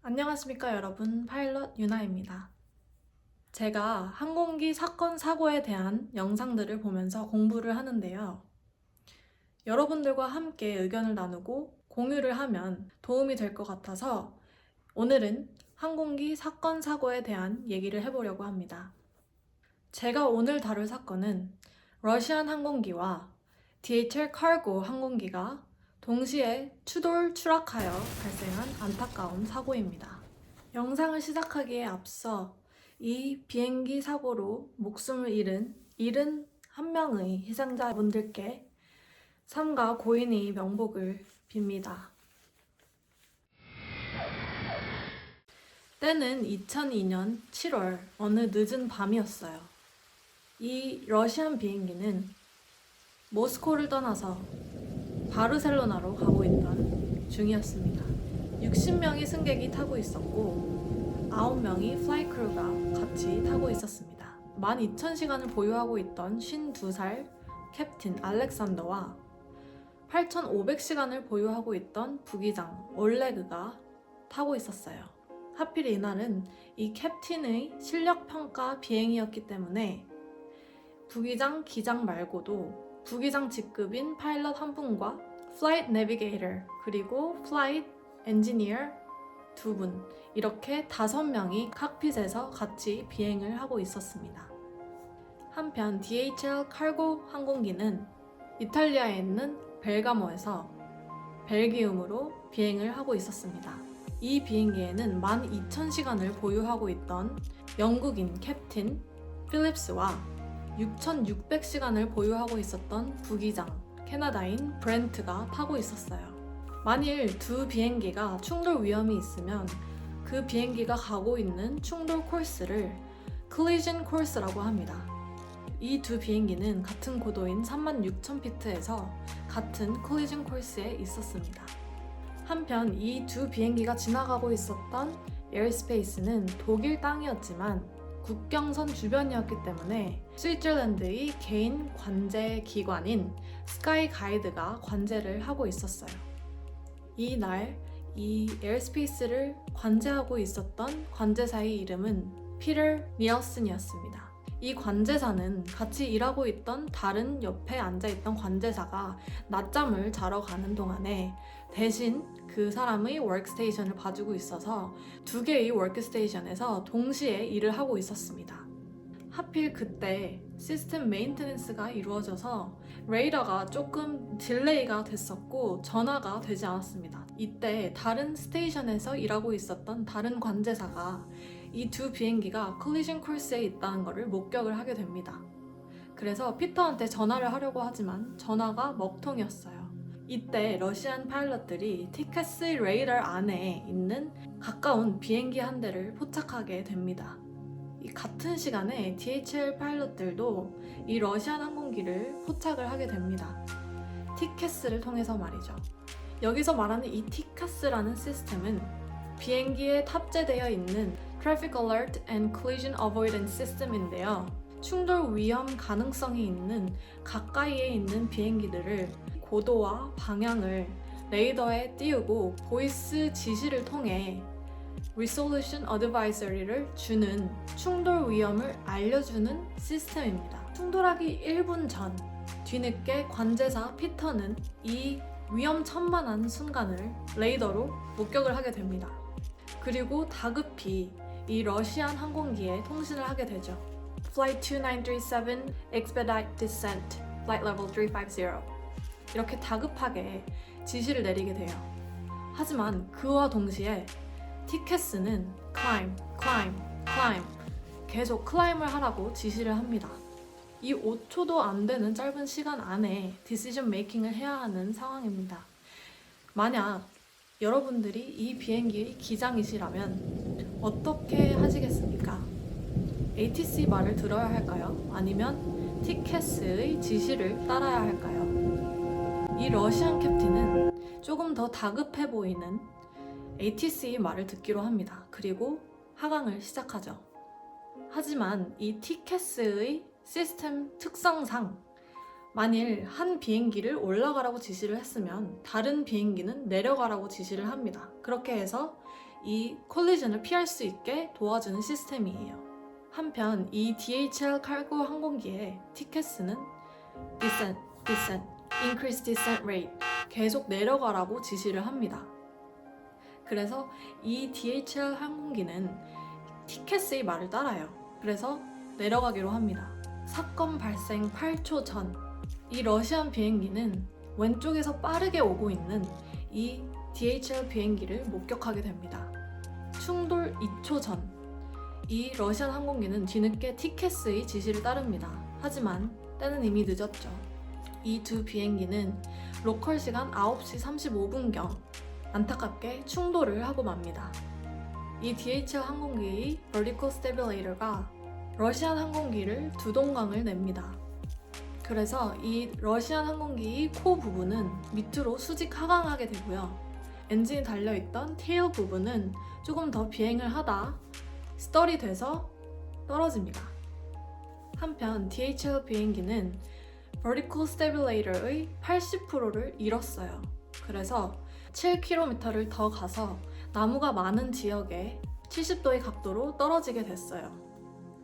안녕하십니까 여러분, 파일럿 유나입니다. 제가 항공기 사건 사고에 대한 영상들을 보면서 공부를 하는데요. 여러분들과 함께 의견을 나누고 공유를 하면 도움이 될 것 같아서 오늘은 항공기 사건 사고에 대한 얘기를 해보려고 합니다. 제가 오늘 다룰 사건은 러시안 항공기와 DHL 카고 항공기가 동시에 추돌 추락하여 발생한 안타까운 사고입니다. 영상을 시작하기에 앞서 이 비행기 사고로 목숨을 잃은 71명의 희생자분들께 삼가 고인의 명복을 빕니다. 때는 2002년 7월 어느 늦은 밤이었어요. 이 러시안 비행기는 모스코를 떠나서 바르셀로나로 가고 있던 중이었습니다. 60명의 승객이 타고 있었고 9명의 플라이 크루가 같이 타고 있었습니다. 12,000시간을 보유하고 있던 52살 캡틴 알렉산더와 8,500시간을 보유하고 있던 부기장 올레그가 타고 있었어요. 하필 이날은 이 캡틴의 실력평가 비행이었기 때문에 부기장, 기장 말고도 부기장 직급인 파일럿 한 분과 플라이트 내비게이터 그리고 플라이트 엔지니어 2분 이렇게 5명이 칵핏에서 같이 비행을 하고 있었습니다. 한편 DHL 카고 항공기는 이탈리아에 있는 벨가모에서 벨기움으로 비행을 하고 있었습니다. 이 비행기에는 12,000시간을 보유하고 있던 영국인 캡틴 필립스와 6,600시간을 보유하고 있었던 부기장 캐나다인 브렌트가 타고 있었어요. 만일 두 비행기가 충돌 위험이 있으면 그 비행기가 가고 있는 충돌 코스를 collision course라고 합니다. 이 두 비행기는 같은 고도인 36,000피트에서 같은 collision course에 있었습니다. 한편 이 두 비행기가 지나가고 있었던 에어스페이스는 독일 땅이었지만 국경선 주변이었기 때문에 스위tzerland의 개인 관제 기관인 스카이 가이드가 관제를 하고 있었어요. 이날 이 에어스페이스를 관제하고 있었던 관제사의 이름은 피터 니엘슨이었습니다. 이 관제사는 같이 일하고 있던 다른 옆에 앉아있던 관제사가 낮잠을 자러 가는 동안에 대신 그 사람의 워크스테이션을 봐주고 있어서 두 개의 워크스테이션에서 동시에 일을 하고 있었습니다. 하필 그때 시스템 메인테넌스가 이루어져서 레이더가 조금 딜레이가 됐었고 전화가 되지 않았습니다. 이때 다른 스테이션에서 일하고 있었던 다른 관제사가 이 두 비행기가 콜리전 코스에 있다는 것을 목격을 하게 됩니다. 그래서 피터한테 전화를 하려고 하지만 전화가 먹통이었어요. 이때 러시안 파일럿들이 티켓스 레이더 안에 있는 가까운 비행기 한 대를 포착하게 됩니다. 이 같은 시간에 DHL 파일럿들도 이 러시안 항공기를 포착을 하게 됩니다. 티켓스를 통해서 말이죠. 여기서 말하는 이 티켓스라는 시스템은 비행기에 탑재되어 있는 Traffic Alert and Collision Avoidance System인데요. 충돌 위험 가능성이 있는 가까이에 있는 비행기들을 고도와 방향을 레이더에 띄우고 보이스 지시를 통해 Resolution Advisory를 주는 충돌 위험을 알려주는 시스템입니다. 충돌하기 1분 전 뒤늦게 관제사 피터는 이 위험천만한 순간을 레이더로 목격을 하게 됩니다. 그리고 다급히 이 러시안 항공기에 통신을 하게 되죠. Flight 2937 Expedite Descent Flight Level 350 이렇게 다급하게 지시를 내리게 돼요. 하지만 그와 동시에 티켓스는 climb 계속 클라임을 하라고 지시를 합니다. 이 5초도 안 되는 짧은 시간 안에 디시전 메이킹을 해야 하는 상황입니다. 만약 여러분들이 이 비행기의 기장이시라면 어떻게 하시겠습니까? ATC 말을 들어야 할까요? 아니면 티켓스의 지시를 따라야 할까요? 이 러시안 캡틴은 조금 더 다급해 보이는 ATC의 말을 듣기로 합니다. 그리고 하강을 시작하죠. 하지만 이 티켓스의 시스템 특성상 만일 한 비행기를 올라가라고 지시를 했으면 다른 비행기는 내려가라고 지시를 합니다. 그렇게 해서 이 콜리전을 피할 수 있게 도와주는 시스템이에요. 한편 이 DHL 카고 항공기의 티켓스는 descent, increase descent rate, 계속 내려가라고 지시를 합니다. 그래서 이 DHL 항공기는 티켓스의 말을 따라요. 그래서 내려가기로 합니다. 사건 발생 8초 전, 이 러시안 비행기는 왼쪽에서 빠르게 오고 있는 이 DHL 비행기를 목격하게 됩니다. 충돌 2초 전, 이 러시안 항공기는 뒤늦게 티켓스의 지시를 따릅니다. 하지만 때는 이미 늦었죠. 이 두 비행기는 로컬 시간 9시 35분경 안타깝게 충돌을 하고 맙니다. 이 DHL 항공기의 vertical stabilator가 러시안 항공기를 두 동강을 냅니다. 그래서 이 러시안 항공기의 코 부분은 밑으로 수직 하강하게 되고요. 엔진이 달려있던 테일 부분은 조금 더 비행을 하다 스털이 돼서 떨어집니다. 한편 DHL 비행기는 vertical stabilator의 80%를 잃었어요. 그래서 7km를 더 가서 나무가 많은 지역에 70도의 각도로 떨어지게 됐어요.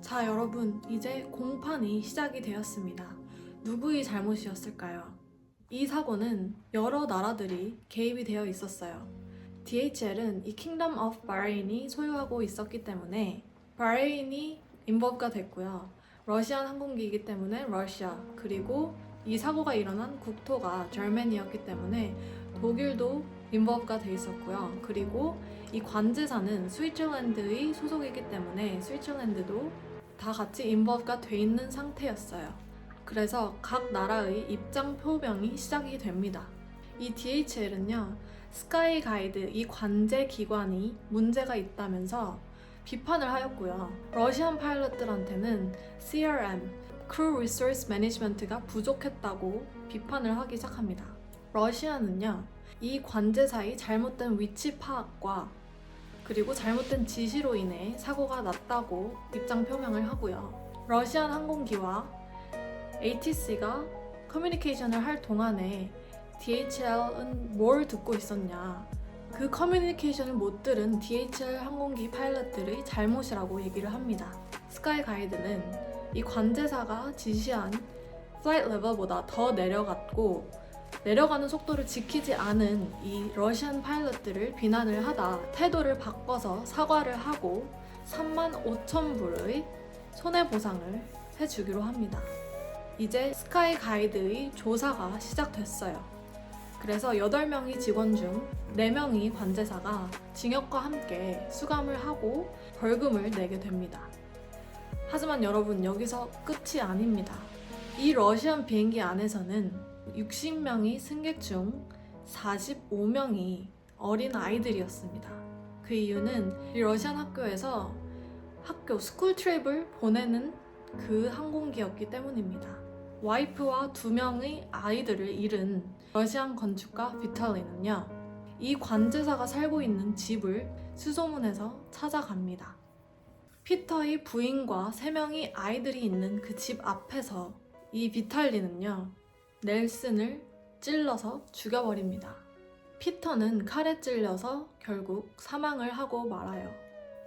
자, 여러분, 이제 공판이 시작이 되었습니다. 누구의 잘못이었을까요? 이 사고는 여러 나라들이 개입이 되어 있었어요. DHL은 이 Kingdom of Bahrain이 소유하고 있었기 때문에 바레인이 인버브가 됐고요. 러시안 항공기이기 때문에 러시아, 그리고 이 사고가 일어난 국토가 저머니였기 때문에 독일도 인버브가 돼 있었고요. 그리고 이 관제사는 스위tzerland의 소속이기 때문에 스위tzerland도 다 같이 인버브가 돼 있는 상태였어요. 그래서 각 나라의 입장 표명이 시작이 됩니다. 이 DHL은요, 스카이 가이드 이 관제 기관이 문제가 있다면서 비판을 하였고요. 러시안 파일럿들한테는 CRM, Crew Resource Management가 부족했다고 비판을 하기 시작합니다. 러시아는요, 이 관제사의 잘못된 위치 파악과 그리고 잘못된 지시로 인해 사고가 났다고 입장 표명을 하고요. 러시안 항공기와 ATC가 커뮤니케이션을 할 동안에 DHL은 뭘 듣고 있었냐, 그 커뮤니케이션을 못 들은 DHL 항공기 파일럿들의 잘못이라고 얘기를 합니다. 스카이 가이드는 이 관제사가 지시한 플라이트 레벨보다 더 내려갔고 내려가는 속도를 지키지 않은 이 러시안 파일럿들을 비난을 하다 태도를 바꿔서 사과를 하고 35,000불의 손해보상을 해주기로 합니다. 이제 스카이 가이드의 조사가 시작됐어요. 그래서 8명의 직원 중 4명의 관제사가 징역과 함께 수감을 하고 벌금을 내게 됩니다. 하지만 여러분, 여기서 끝이 아닙니다. 이 러시안 비행기 안에서는 60명의 승객 중 45명이 어린 아이들이었습니다. 그 이유는 이 러시안 학교에서 스쿨 트립을 보내는 그 항공기였기 때문입니다. 와이프와 2명의 아이들을 잃은 러시안 건축가 비탈리는요, 이 관제사가 살고 있는 집을 수소문해서 찾아갑니다. 피터의 부인과 3명의 아이들이 있는 그 집 앞에서 이 비탈리는요, 넬슨을 찔러서 죽여버립니다. 피터는 칼에 찔려서 결국 사망을 하고 말아요.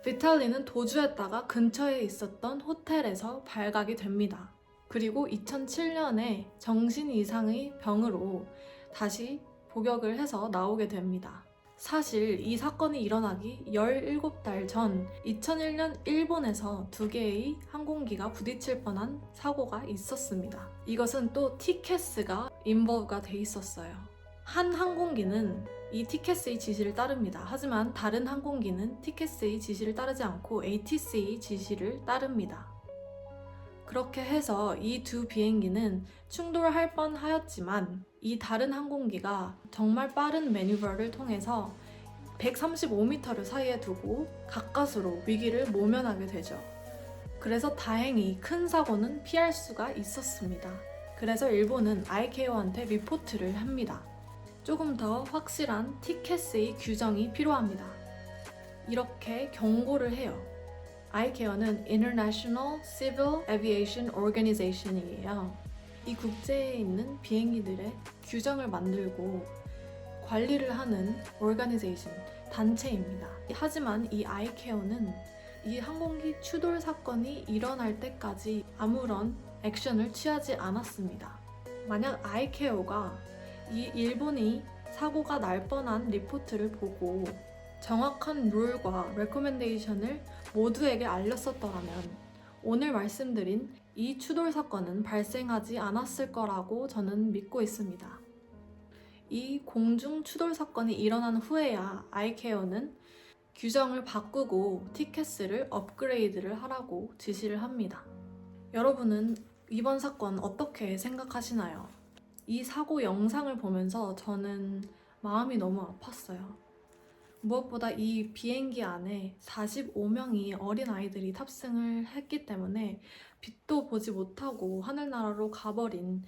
비탈리는 도주했다가 근처에 있었던 호텔에서 발각이 됩니다. 그리고 2007년에 정신 이상의 병으로 다시 복역을 해서 나오게 됩니다. 사실 이 사건이 일어나기 17달 전 2001년 일본에서 2개의 항공기가 부딪힐 뻔한 사고가 있었습니다. 이것은 또 티켓스가 인버브가 돼 있었어요. 한 항공기는 이 티켓스의 지시를 따릅니다. 하지만 다른 항공기는 티켓스의 지시를 따르지 않고 ATC의 지시를 따릅니다. 그렇게 해서 이 두 비행기는 충돌할 뻔하였지만 이 다른 항공기가 정말 빠른 매뉴버를 통해서 135m를 사이에 두고 가까스로 위기를 모면하게 되죠. 그래서 다행히 큰 사고는 피할 수가 있었습니다. 그래서 일본은 ICAO한테 리포트를 합니다. 조금 더 확실한 티켓의 규정이 필요합니다. 이렇게 경고를 해요. ICAO는 International Civil Aviation Organization이에요. 이 국제에 있는 비행기들의 규정을 만들고 관리를 하는 organization, 단체입니다. 하지만 이 아이케어는 이 항공기 추돌 사건이 일어날 때까지 아무런 액션을 취하지 않았습니다. 만약 아이케어가 이 일본이 사고가 날 뻔한 리포트를 보고 정확한 룰과 레코멘데이션을 모두에게 알렸었더라면 오늘 말씀드린 이 추돌 사건은 발생하지 않았을 거라고 저는 믿고 있습니다. 이 공중 추돌 사건이 일어난 후에야 아이케어는 규정을 바꾸고 티켓을 업그레이드를 하라고 지시를 합니다. 여러분은 이번 사건 어떻게 생각하시나요? 이 사고 영상을 보면서 저는 마음이 너무 아팠어요. 무엇보다 이 비행기 안에 45명이 어린아이들이 탑승을 했기 때문에 빛도 보지 못하고 하늘나라로 가버린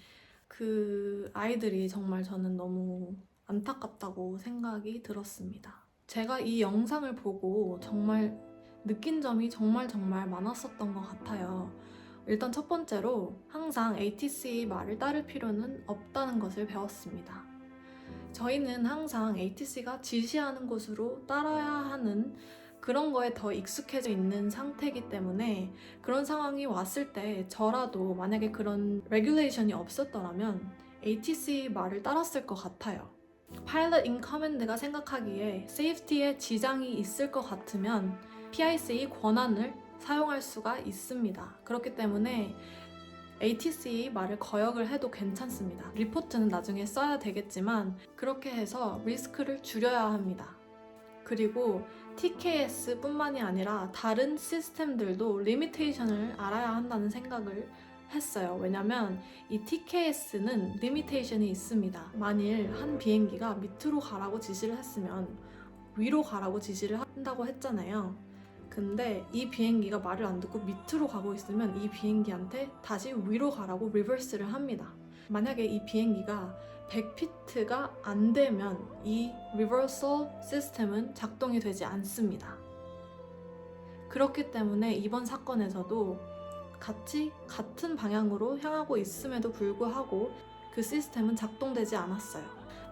그 아이들이 정말 저는 너무 안타깝다고 생각이 들었습니다. 제가 이 영상을 보고 정말 느낀 점이 정말 많았었던 것 같아요. 일단 첫 번째로 항상 ATC 말을 따를 필요는 없다는 것을 배웠습니다. 저희는 항상 ATC가 지시하는 곳으로 따라야 하는 그런 거에 더 익숙해져 있는 상태이기 때문에 그런 상황이 왔을 때 저라도 만약에 그런 레귤레이션이 없었더라면 ATC 말을 따랐을 것 같아요. Pilot in Command가 생각하기에 세이프티에 지장이 있을 것 같으면 PIC 권한을 사용할 수가 있습니다. 그렇기 때문에 ATC 말을 거역을 해도 괜찮습니다. 리포트는 나중에 써야 되겠지만 그렇게 해서 리스크를 줄여야 합니다. 그리고 TKS 뿐만이 아니라 다른 시스템들도 리미테이션을 알아야 한다는 생각을 했어요. 왜냐면 이 TKS는 리미테이션이 있습니다. 만일 한 비행기가 밑으로 가라고 지시를 했으면 위로 가라고 지시를 한다고 했잖아요. 근데 이 비행기가 말을 안 듣고 밑으로 가고 있으면 이 비행기한테 다시 위로 가라고 리버스를 합니다. 만약에 이 비행기가 100피트가 안 되면 이 리버설 시스템은 작동이 되지 않습니다. 그렇기 때문에 이번 사건에서도 같은 방향으로 향하고 있음에도 불구하고 그 시스템은 작동되지 않았어요.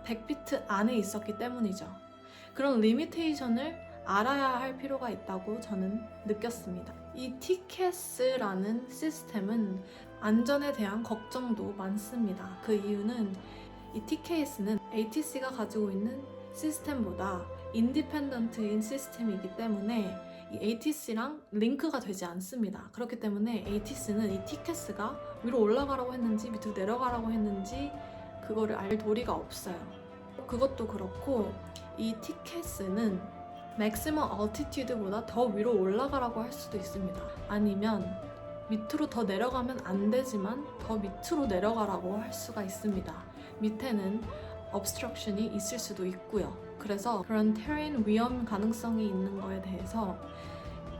100피트 안에 있었기 때문이죠. 그런 리미테이션을 알아야 할 필요가 있다고 저는 느꼈습니다. 이 TCAS라는 시스템은 안전에 대한 걱정도 많습니다. 그 이유는 이 TKS는 ATC가 가지고 있는 시스템보다 인디펜던트인 시스템이기 때문에 이 ATC랑 링크가 되지 않습니다. 그렇기 때문에 ATC는 이 TCAS가 위로 올라가라고 했는지 밑으로 내려가라고 했는지 그거를 알 도리가 없어요. 그것도 그렇고 이 TCAS는 maximum altitude보다 더 위로 올라가라고 할 수도 있습니다. 아니면 밑으로 더 내려가면 안 되지만 더 밑으로 내려가라고 할 수가 있습니다. 밑에는 obstruction이 있을 수도 있고요. 그래서 그런 terrain 위험 가능성이 있는 거에 대해서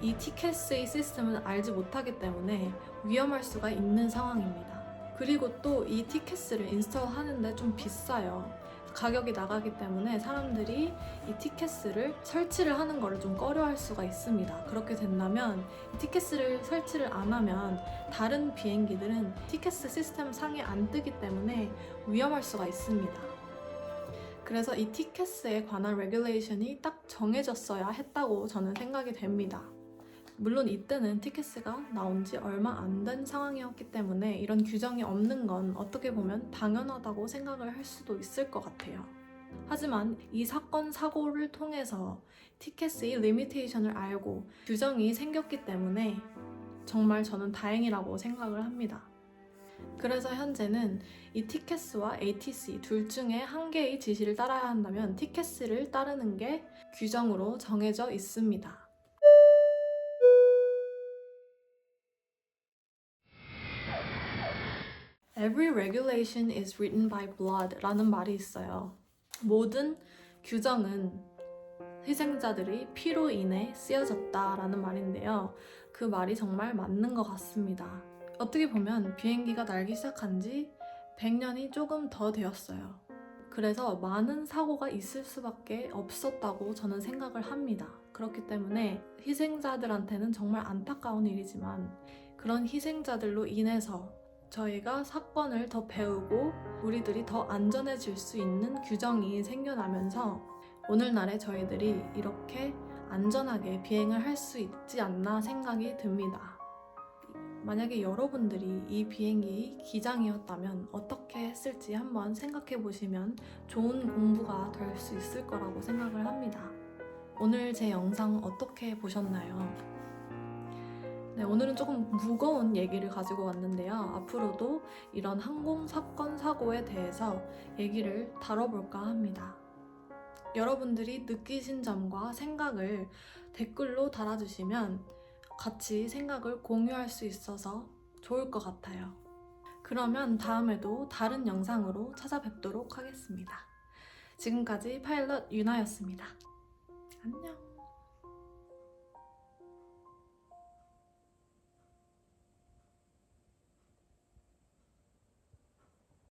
이 TCAS의 시스템은 알지 못하기 때문에 위험할 수가 있는 상황입니다. 그리고 또 이 TCAS를 인스톨 하는데 좀 비싸요. 가격이 나가기 때문에 사람들이 이 티켓을 설치를 하는 거를 좀 꺼려할 수가 있습니다. 그렇게 된다면 이 티켓을 설치를 안 하면 다른 비행기들은 티켓 시스템 상에 안 뜨기 때문에 위험할 수가 있습니다. 그래서 이 티켓에 관한 레귤레이션이 딱 정해졌어야 했다고 저는 생각이 됩니다. 물론 이때는 티켓스가 나온 지 얼마 안 된 상황이었기 때문에 이런 규정이 없는 건 어떻게 보면 당연하다고 생각을 할 수도 있을 것 같아요. 하지만 이 사건 사고를 통해서 티켓의 리미테이션을 알고 규정이 생겼기 때문에 정말 저는 다행이라고 생각을 합니다. 그래서 현재는 이 티켓스와 ATC 둘 중에 한 개의 지시를 따라야 한다면 티켓스를 따르는 게 규정으로 정해져 있습니다. Every regulation is written by blood 라는 말이 있어요. 모든 규정은 희생자들의 피로 인해 쓰여졌다 라는 말인데요. 그 말이 정말 맞는 것 같습니다. 어떻게 보면 비행기가 날기 시작한 지 100년이 조금 더 되었어요. 그래서 많은 사고가 있을 수밖에 없었다고 저는 생각을 합니다. 그렇기 때문에 희생자들한테는 정말 안타까운 일이지만 그런 희생자들로 인해서 저희가 사건을 더 배우고 우리들이 더 안전해질 수 있는 규정이 생겨나면서 오늘날의 저희들이 이렇게 안전하게 비행을 할 수 있지 않나 생각이 듭니다. 만약에 여러분들이 이 비행기 기장이었다면 어떻게 했을지 한번 생각해 보시면 좋은 공부가 될 수 있을 거라고 생각을 합니다. 오늘 제 영상 어떻게 보셨나요? 네, 오늘은 조금 무거운 얘기를 가지고 왔는데요. 앞으로도 이런 항공 사건 사고에 대해서 얘기를 다뤄볼까 합니다. 여러분들이 느끼신 점과 생각을 댓글로 달아주시면 같이 생각을 공유할 수 있어서 좋을 것 같아요. 그러면 다음에도 다른 영상으로 찾아뵙도록 하겠습니다. 지금까지 파일럿 유나였습니다. 안녕.